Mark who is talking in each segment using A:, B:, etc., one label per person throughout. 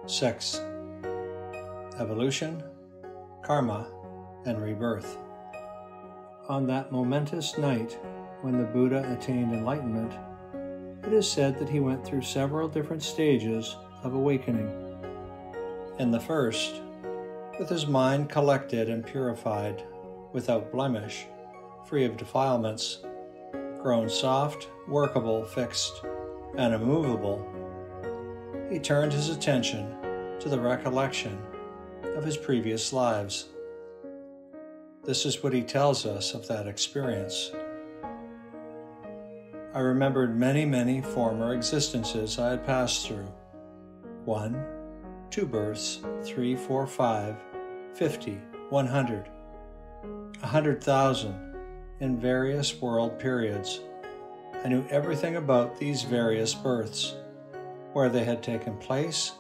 A: 6. Evolution, Karma, and Rebirth. On that momentous night when the Buddha attained enlightenment, it is said that he went through several different stages of awakening. In the first, with his mind collected and purified, without blemish, free of defilements, grown soft, workable, fixed, and immovable, he turned his attention to the recollection of his previous lives. This is what he tells us of that experience. I remembered many former existences I had passed through. 1, 2 births, 3, 4, 5, 50, 100, 100,000 in various world periods. I knew everything about these various births, where they had taken place,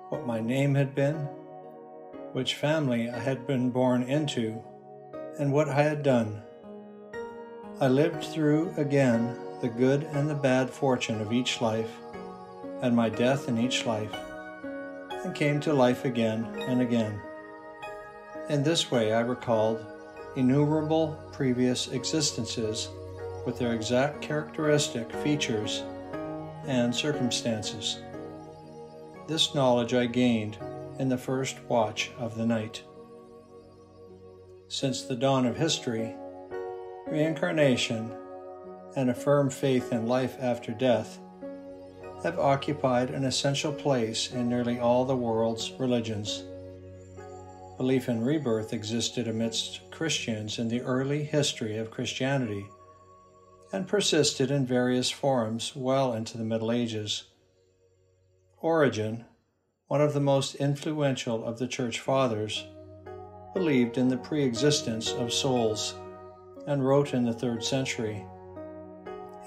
A: what my name had been, which family I had been born into, and what I had done. I lived through again the good and the bad fortune of each life, and my death in each life, and came to life again and again. In this way I recalled innumerable previous existences with their exact characteristic features and circumstances. This knowledge I gained in the first watch of the night. Since the dawn of history, reincarnation and a firm faith in life after death have occupied an essential place in nearly all the world's religions. Belief in rebirth existed amidst Christians in the early history of Christianity and persisted in various forms well into the Middle Ages. Origen, one of the most influential of the Church Fathers, believed in the pre-existence of souls and wrote in the 3rd century,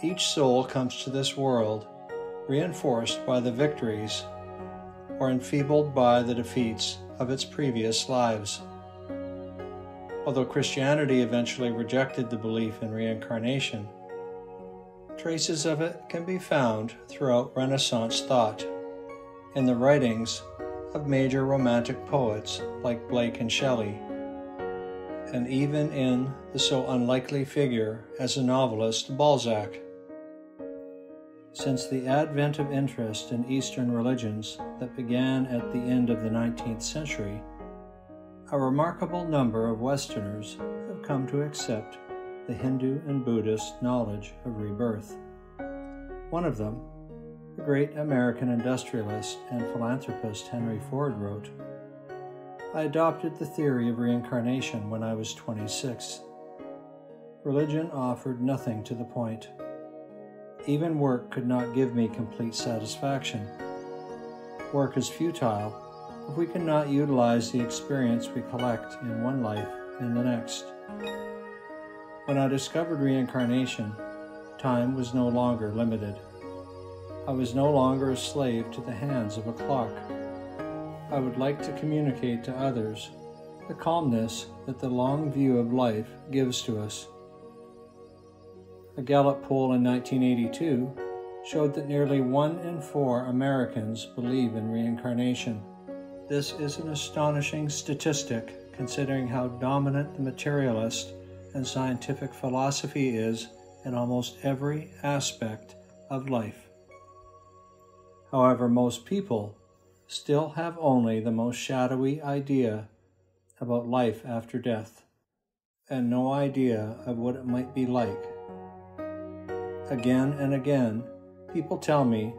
A: "Each soul comes to this world reinforced by the victories or enfeebled by the defeats of its previous lives." Although Christianity eventually rejected the belief in reincarnation, traces of it can be found throughout Renaissance thought, in the writings of major romantic poets like Blake and Shelley, and even in the so unlikely figure as a novelist Balzac. Since the advent of interest in Eastern religions that began at the end of the 19th century, a remarkable number of Westerners have come to accept the Hindu and Buddhist knowledge of rebirth. One of them, the great American industrialist and philanthropist Henry Ford, wrote, "I adopted the theory of reincarnation when I was 26. Religion offered nothing to the point. Even work could not give me complete satisfaction. Work is futile if we cannot utilize the experience we collect in one life in the next. When I discovered reincarnation, time was no longer limited. I was no longer a slave to the hands of a clock. I would like to communicate to others the calmness that the long view of life gives to us." A Gallup poll in 1982 showed that nearly 1 in 4 Americans believe in reincarnation. This is an astonishing statistic considering how dominant the materialist and scientific philosophy is in almost every aspect of life. However, most people still have only the most shadowy idea about life after death, and no idea of what it might be like. Again and again, people tell me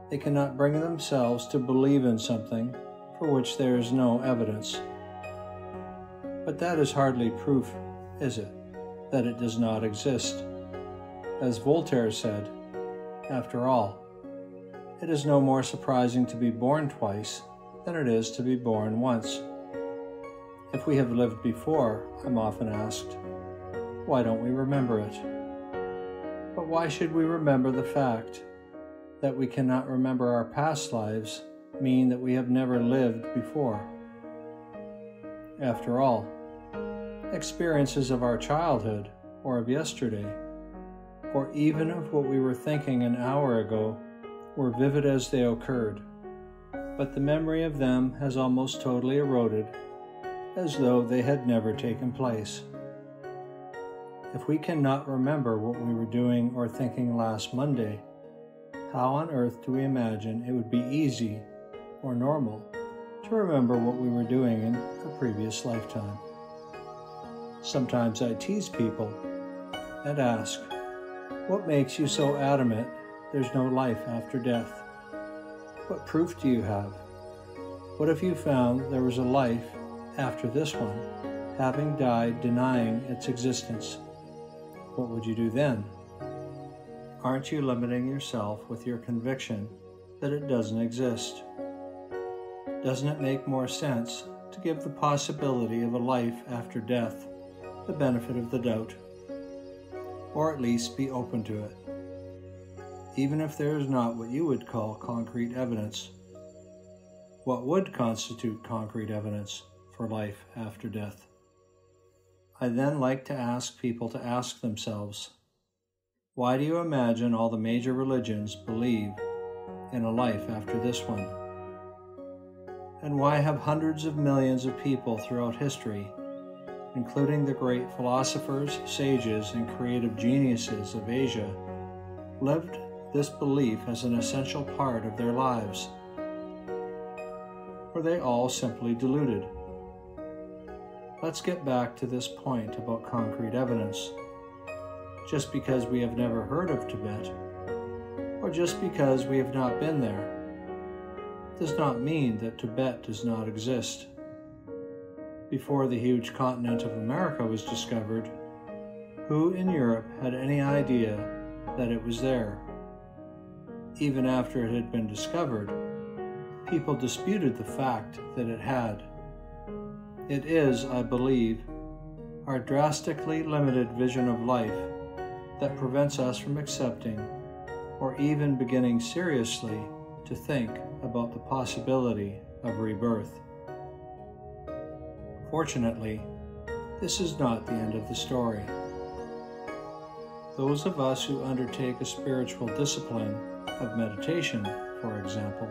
A: they cannot bring themselves to believe in something for which there is no evidence. But that is hardly proof, is it, that it does not exist? As Voltaire said, after all, it is no more surprising to be born twice than it is to be born once. If we have lived before, I'm often asked, why don't we remember it? But why should we remember the fact that we cannot remember our past lives mean that we have never lived before? After all, experiences of our childhood or of yesterday, or even of what we were thinking an hour ago, were vivid as they occurred, but the memory of them has almost totally eroded, as though they had never taken place. If we cannot remember what we were doing or thinking last Monday, how on earth do we imagine it would be easy or normal to remember what we were doing in a previous lifetime? Sometimes I tease people and ask, what makes you so adamant there's no life after death? What proof do you have? What if you found there was a life after this one, having died denying its existence? What would you do then? Aren't you limiting yourself with your conviction that it doesn't exist? Doesn't it make more sense to give the possibility of a life after death the benefit of the doubt, or at least be open to it, even if there is not what you would call concrete evidence? What would constitute concrete evidence for life after death? I then like to ask people to ask themselves, why do you imagine all the major religions believe in a life after this one? And why have hundreds of millions of people throughout history, including the great philosophers, sages, and creative geniuses of Asia, lived this belief as an essential part of their lives? Were they all simply deluded? Let's get back to this point about concrete evidence. Just because we have never heard of Tibet, or just because we have not been there, does not mean that Tibet does not exist. Before the huge continent of America was discovered, who in Europe had any idea that it was there? Even after it had been discovered, people disputed the fact that it had. It is, I believe, our drastically limited vision of life that prevents us from accepting or even beginning seriously to think about the possibility of rebirth. Fortunately, this is not the end of the story. Those of us who undertake a spiritual discipline of meditation, for example,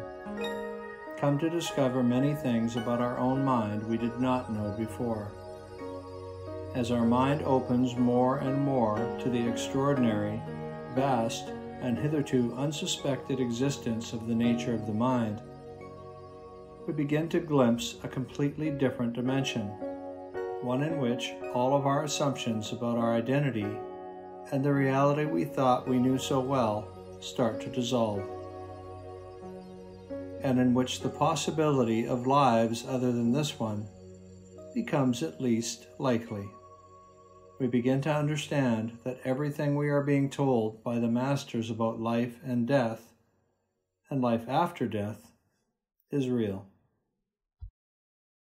A: come to discover many things about our own mind we did not know before. As our mind opens more and more to the extraordinary, vast, and hitherto unsuspected existence of the nature of the mind, we begin to glimpse a completely different dimension, one in which all of our assumptions about our identity and the reality we thought we knew so well start to dissolve, and in which the possibility of lives other than this one becomes at least likely. We begin to understand that everything we are being told by the masters about life and death, and life after death, is real.